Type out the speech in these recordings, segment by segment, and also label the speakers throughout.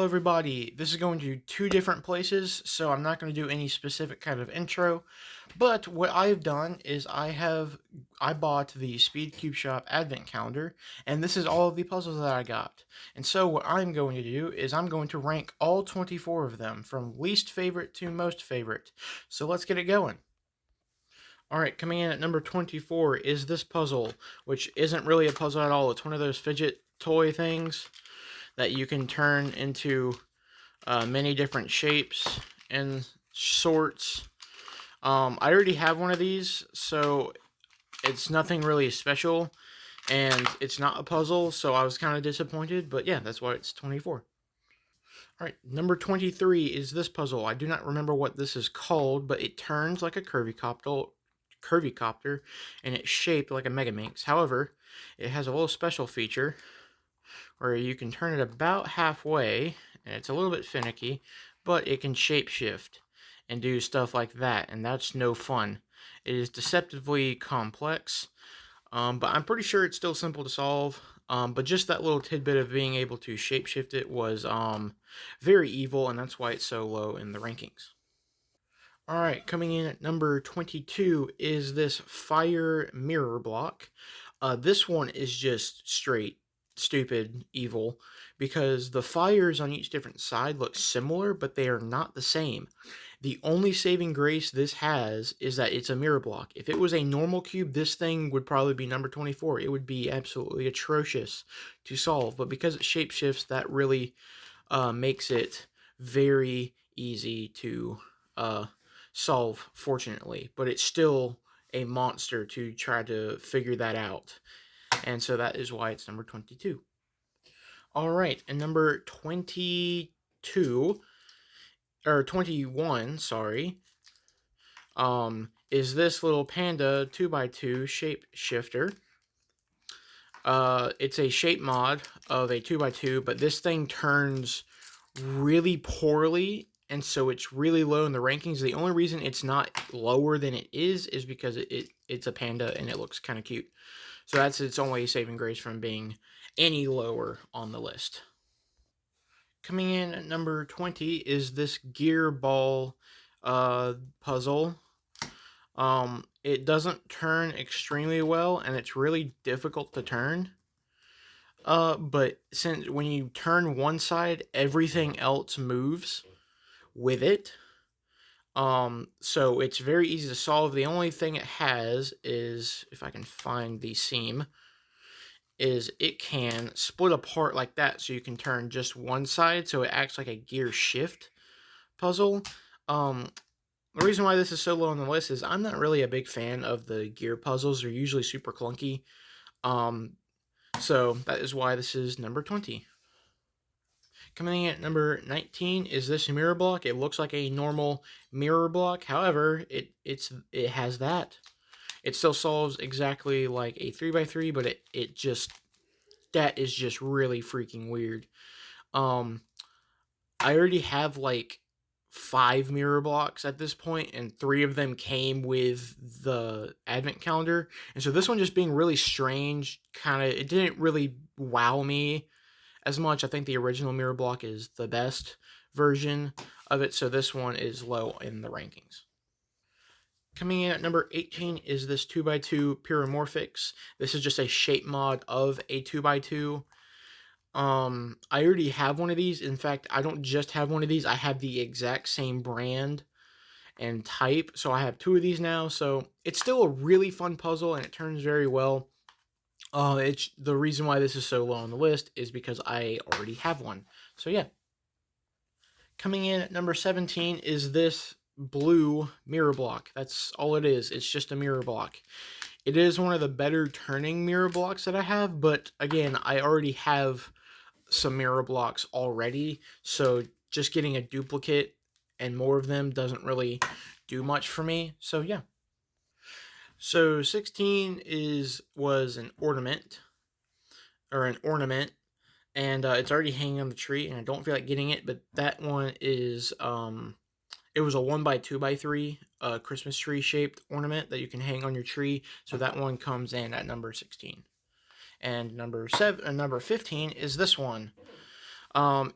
Speaker 1: Hello everybody, this is going to two different places, so I'm not going to do any specific kind of intro, but what I've done is I bought the SpeedCubeShop advent calendar, and this is all of the puzzles that I got. And so what I'm going to do is I'm going to rank all 24 of them from least favorite to most favorite. So let's get it going. Alright, coming in at number 24 is this puzzle, which isn't really a puzzle at all. It's one of those fidget toy things that you can turn into many different shapes and sorts. I already have one of these, so it's nothing really special, and it's not a puzzle, so I was kind of disappointed, but yeah, that's why it's 24. Alright, number 23 is this puzzle. I do not remember what this is called, but it turns like a curvy copter, and it's shaped like a Mega Minx. However, it has a little special feature where you can turn it about halfway, and it's a little bit finicky, but it can shapeshift and do stuff like that, and that's no fun. It is deceptively complex, but I'm pretty sure it's still simple to solve. But just that little tidbit of being able to shapeshift it was very evil, and that's why it's so low in the rankings. Alright, coming in at number 22 is this fire mirror block. This one is just straight stupid evil because the fires on each different side look similar, but they are not the same. The only saving grace this has is that it's a mirror block. If it was a normal cube, this thing would probably be number 24. It would be absolutely atrocious to solve, but because it shapeshifts, that really makes it very easy to solve, fortunately, but it's still a monster to try to figure that out. And so that is why it's number 22. All right, and number 22, or 21, sorry, is this little panda 2x2 shape shifter. It's a shape mod of a 2x2, but this thing turns really poorly, and so it's really low in the rankings. The only reason it's not lower than it is because it's a panda and it looks kind of cute. So that's its only saving grace from being any lower on the list. Coming in at number 20 is this gear ball puzzle. It doesn't turn extremely well, and it's really difficult to turn. But since when you turn one side, everything else moves with it. So it's very easy to solve. The only thing it has is, if I can find the seam, is it can split apart like that, so you can turn just one side, so it acts like a gear shift puzzle. The reason why this is so low on the list is I'm not really a big fan of the gear puzzles. They're usually super clunky. So that is why this is number 20. Coming in at number 19 is this mirror block. It looks like a normal mirror block. However, it has that. It still solves exactly like a 3x3, but that is just really freaking weird. I already have like 5 mirror blocks at this point, and 3 of them came with the advent calendar. And so this one just being really strange, it didn't really wow me as much. I think the original mirror block is the best version of it, so this one is low in the rankings. Coming in at number 18 is this 2x2 Pyromorphics. This is just a shape mod of a 2x2. I already have one of these. In fact, I don't just have one of these. I have the exact same brand and type. So I have 2 of these now. So it's still a really fun puzzle, and it turns very well. It's the reason why this is so low on the list is because I already have one. So yeah. Coming in at number 17 is this blue mirror block. That's all it is. It's just a mirror block. It is one of the better turning mirror blocks that I have, but again, I already have some mirror blocks already, so just getting a duplicate and more of them doesn't really do much for me. So yeah. So 16 was an ornament, and it's already hanging on the tree, and I don't feel like getting it, but that one is it was a 1x2x3 Christmas tree shaped ornament that you can hang on your tree, so that one comes in at number 16. And number 15 is this one. I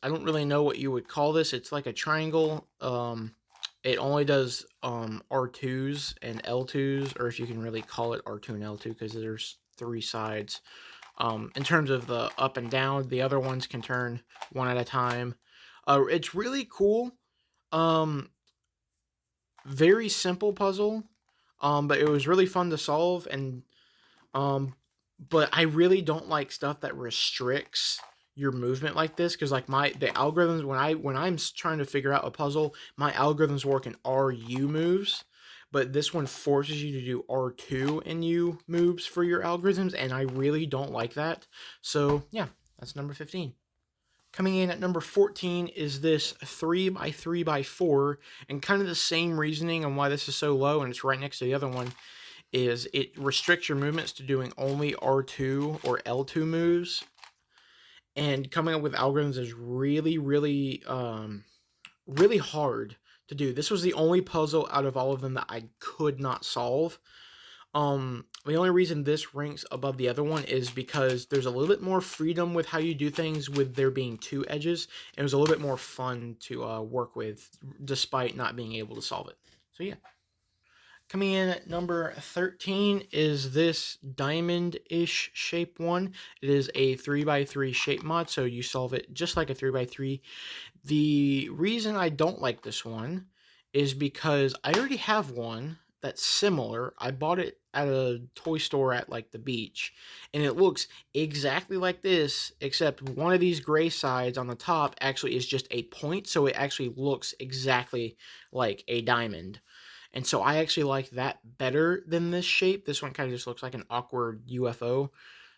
Speaker 1: don't really know what you would call this. It's like a triangle. It only does R2s and L2s, or if you can really call it R2 and L2, because there's 3 sides. In terms of the up and down, the other ones can turn one at a time. It's really cool. Um, Very simple puzzle. But it was really fun to solve, and um, but I really don't like stuff that restricts your movement like this, because like the algorithms, when I'm trying to figure out a puzzle, my algorithms work in RU moves, but this one forces you to do R2 and U moves for your algorithms, and I really don't like that. So yeah, that's number 15. Coming in at number 14 is this 3x3x4, and kind of the same reasoning on why this is so low, and it's right next to the other one, is it restricts your movements to doing only R2 or L2 moves. And coming up with algorithms is really hard to do. This was the only puzzle out of all of them that I could not solve. The only reason this ranks above the other one is because there's a little bit more freedom with how you do things, with there being 2 edges. It was a little bit more fun to work with, despite not being able to solve it. So yeah. Coming in at number 13 is this diamond-ish shape one. It is a 3x3 shape mod, so you solve it just like a 3x3. The reason I don't like this one is because I already have one that's similar. I bought it at a toy store at like the beach, and it looks exactly like this, except one of these gray sides on the top actually is just a point, so it actually looks exactly like a diamond. And so I actually like that better than this shape. This one kind of just looks like an awkward UFO.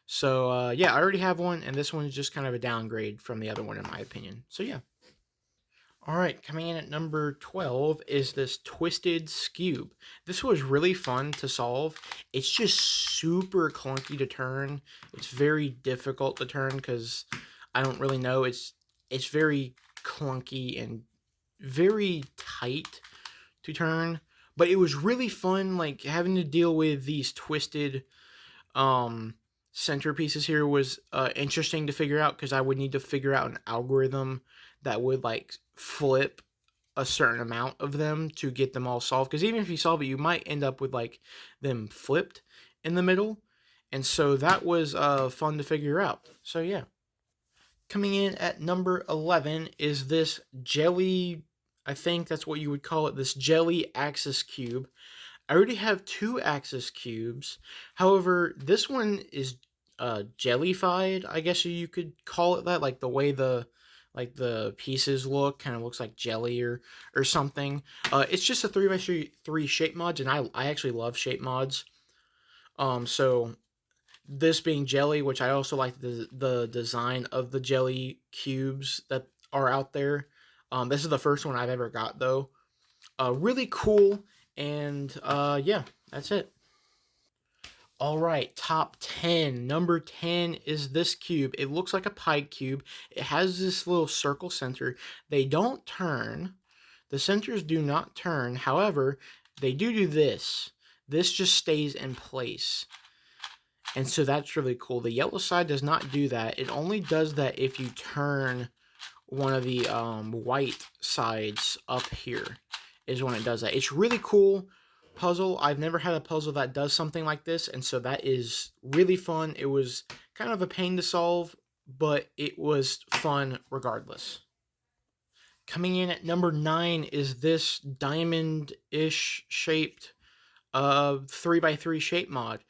Speaker 1: So yeah, I already have one, and this one's just kind of a downgrade from the other one in my opinion. So yeah. All right, coming in at number 12 is this Twisted Sqwave. This was really fun to solve. It's just super clunky to turn. It's very difficult to turn because I don't really know. It's very clunky and very tight to turn. But it was really fun, like having to deal with these twisted um centerpieces here was interesting to figure out, because I would need to figure out an algorithm that would like flip a certain amount of them to get them all solved, because even if you solve it, you might end up with like them flipped in the middle, and so that was fun to figure out. So yeah. Coming in at number 11 is this jelly, I think that's what you would call it, this jelly axis cube. I already have 2 axis cubes. However, this one is jellified, I guess you could call it that, like the way the pieces look, kind of looks like jelly or something. It's just a 3x3 shape mods, and I actually love shape mods. So this being jelly, which I also like the design of the jelly cubes that are out there. This is the first one I've ever got though. Really cool, and yeah, that's it. All right, top 10. Number 10 is this cube. It looks like a pie cube. It has this little circle center. They don't turn. The centers do not turn. However, they do this. This just stays in place. And so that's really cool. The yellow side does not do that. It only does that if you turn one of the white sides up here is when it does that. It's really cool puzzle. I've never had a puzzle that does something like this, and so that is really fun. It was kind of a pain to solve, but it was fun regardless. Coming in at number 9 is this diamond-ish shaped 3x3 shape mod.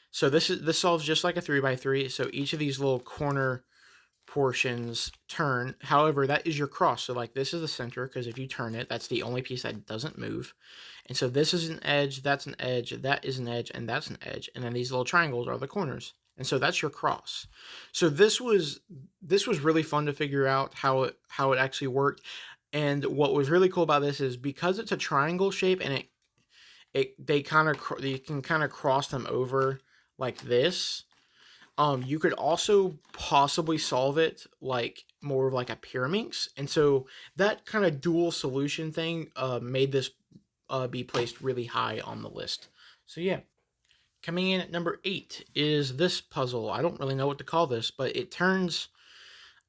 Speaker 1: So this solves just like a 3x3. So each of these little corner portions turn. However, that is your cross. So like this is the center, because if you turn it, that's the only piece that doesn't move. And so this is an edge, that's an edge, that is an edge, and that's an edge. And then these little triangles are the corners. And so that's your cross. So this was really fun to figure out how it actually worked. And what was really cool about this is because it's a triangle shape, and you can kind of cross them over like this. You could also possibly solve it like more of like a pyraminx, and so that kind of dual solution thing made this be placed really high on the list. So yeah. Coming in at number 8 is this puzzle. I don't really know what to call this, but it turns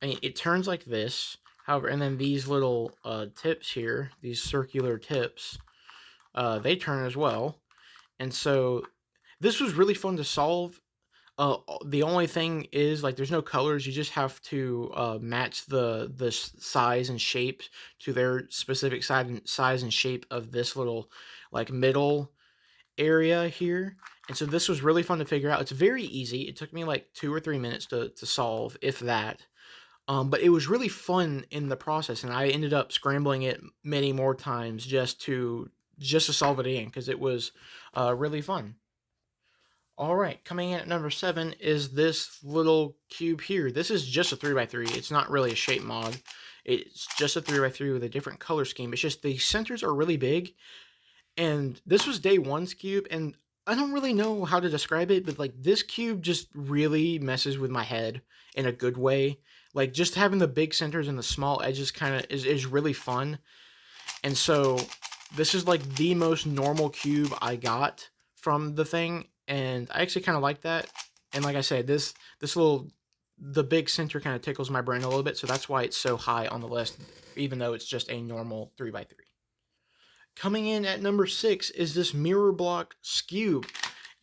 Speaker 1: I mean, it turns like this. However, and then these little tips here, these circular tips, they turn as well. And so this was really fun to solve. The only thing is, like, there's no colors. You just have to match the size and shape to their specific size and shape of this little, like, middle area here. And so this was really fun to figure out. It's very easy. It took me like 2 or 3 minutes to solve, if that. But it was really fun in the process, and I ended up scrambling it many more times just to solve it again, because it was really fun. All right, coming in at number 7 is this little cube here. This is just a 3x3. It's not really a shape mod. It's just a 3x3 with a different color scheme. It's just the centers are really big, and this was day 1's cube, and I don't really know how to describe it, but like this cube just really messes with my head in a good way. Like, just having the big centers and the small edges kind of is really fun. And so this is like the most normal cube I got from the thing, and I actually kind of like that. And like I said, the big center kind of tickles my brain a little bit, so that's why it's so high on the list, even though it's just a normal 3x3. Coming in at number 6 is this mirror block Sqwave.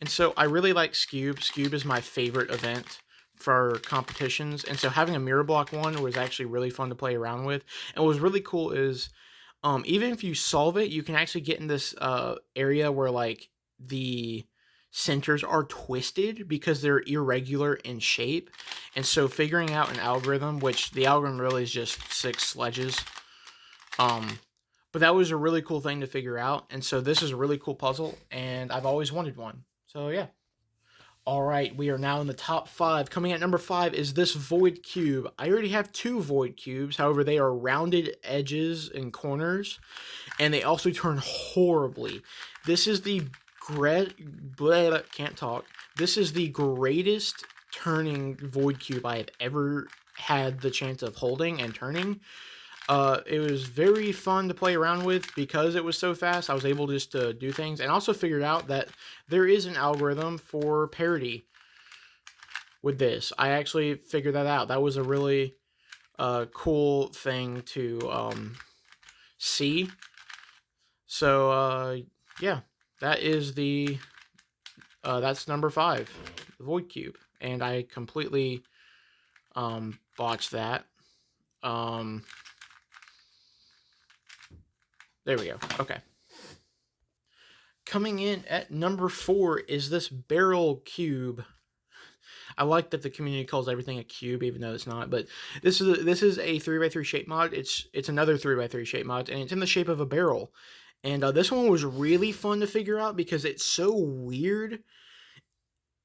Speaker 1: And so I really like Sqwave. Sqwave is my favorite event for competitions. And so having a mirror block one was actually really fun to play around with. And what was really cool is, even if you solve it, you can actually get in this area where like the centers are twisted because they're irregular in shape. And so figuring out an algorithm, which the algorithm really is just 6 sledges, but that was a really cool thing to figure out. And so this is a really cool puzzle, and I've always wanted one. So yeah. All right, we are now in the top 5. Coming at number 5 is this void cube. I already have 2 void cubes. However, they are rounded edges and corners, and they also turn horribly. This is the can't talk. This is the greatest turning void cube I have ever had the chance of holding and turning. It was very fun to play around with because it was so fast. I was able just to do things, and also figured out that there is an algorithm for parity with this. I actually figured that out. That was a really cool thing to see. So yeah, that is that's number 5, the void cube, and I completely botched that. There we go. Okay. Coming in at number 4 is this barrel cube. I like that the community calls everything a cube, even though it's not. But this is a 3x3 shape mod. It's another 3x3 shape mod, and it's in the shape of a barrel. And this one was really fun to figure out because it's so weird.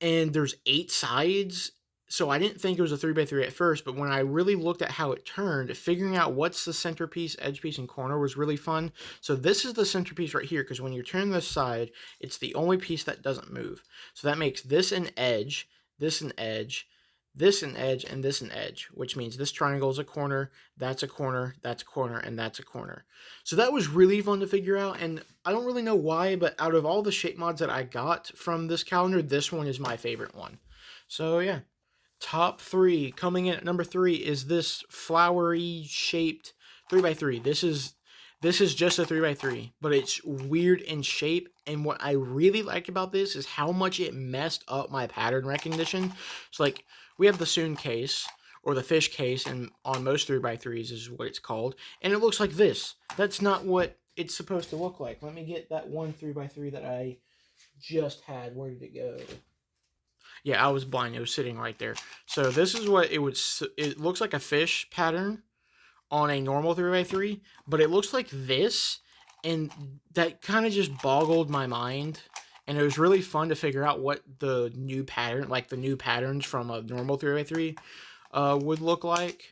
Speaker 1: And there's 8 sides. So I didn't think it was a 3x3 at first, but when I really looked at how it turned, figuring out what's the centerpiece, edge piece, and corner was really fun. So this is the centerpiece right here, because when you turn this side, it's the only piece that doesn't move. So that makes this an edge, this an edge, this an edge, and this an edge, which means this triangle is a corner, that's a corner, that's a corner, and that's a corner. So that was really fun to figure out, and I don't really know why, but out of all the shape mods that I got from this calendar, this one is my favorite one. So yeah. Top 3, coming in at number 3 is this flowery shaped 3x3. This is just a 3x3, but it's weird in shape, and what I really like about this is how much it messed up my pattern recognition. So like, we have the Soon case, or the fish case, and on most 3x3s is what it's called, and it looks like this. That's not what it's supposed to look like. Let me get that one 3x3 that I just had. Where did it go? Yeah, I was blind. It was sitting right there. So this is what it would... It looks like a fish pattern on a normal 3x3, but it looks like this, and that kind of just boggled my mind. And it was really fun to figure out what the new pattern, like the new patterns from a normal 3x3 would look like.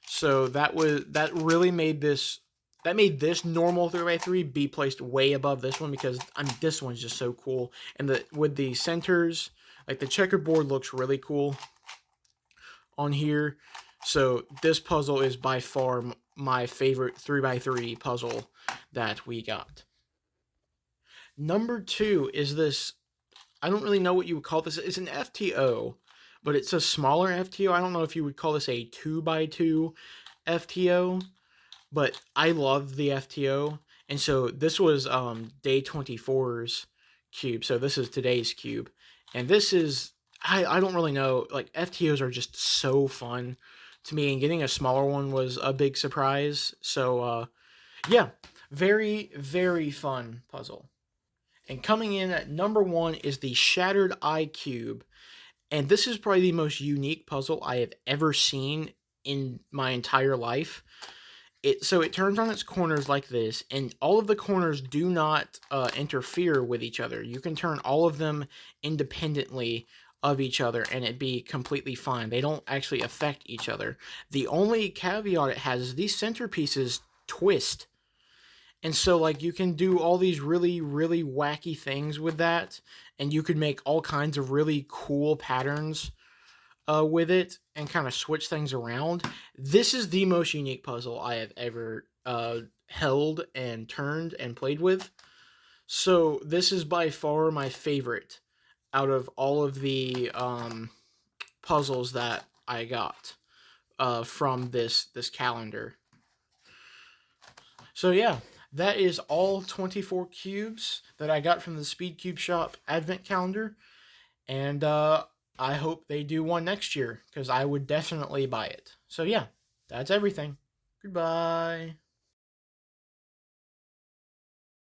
Speaker 1: So that really made this... That made this normal 3x3 be placed way above this one, because this one's just so cool. And with the centers... Like, the checkerboard looks really cool on here. So this puzzle is by far my favorite 3x3 puzzle that we got. Number 2 is this, I don't really know what you would call this. It's an FTO, but it's a smaller FTO. I don't know if you would call this a 2x2 FTO, but I love the FTO. And so this was day 24's cube. So this is today's cube. And this is, I don't really know. Like, FTOs are just so fun to me. And getting a smaller one was a big surprise. So, yeah, very, very fun puzzle. And coming in at number one is the Shattered Eye Cube. And this is probably the most unique puzzle I have ever seen in my entire life. It turns on its corners like this, and all of the corners do not interfere with each other. You can turn all of them independently of each other, and it'd be completely fine. They don't actually affect each other. The only caveat it has is these centerpieces twist, and so like you can do all these really really wacky things with that, and you could make all kinds of really cool patterns with it and kind of switch things around. This is the most unique puzzle I have ever held and turned and played with. So this is by far my favorite out of all of the puzzles that I got from this calendar. So yeah, that is all 24 cubes that I got from the SpeedCubeShop Advent Calendar. And I hope they do one next year, because I would definitely buy it. So yeah, that's everything. Goodbye.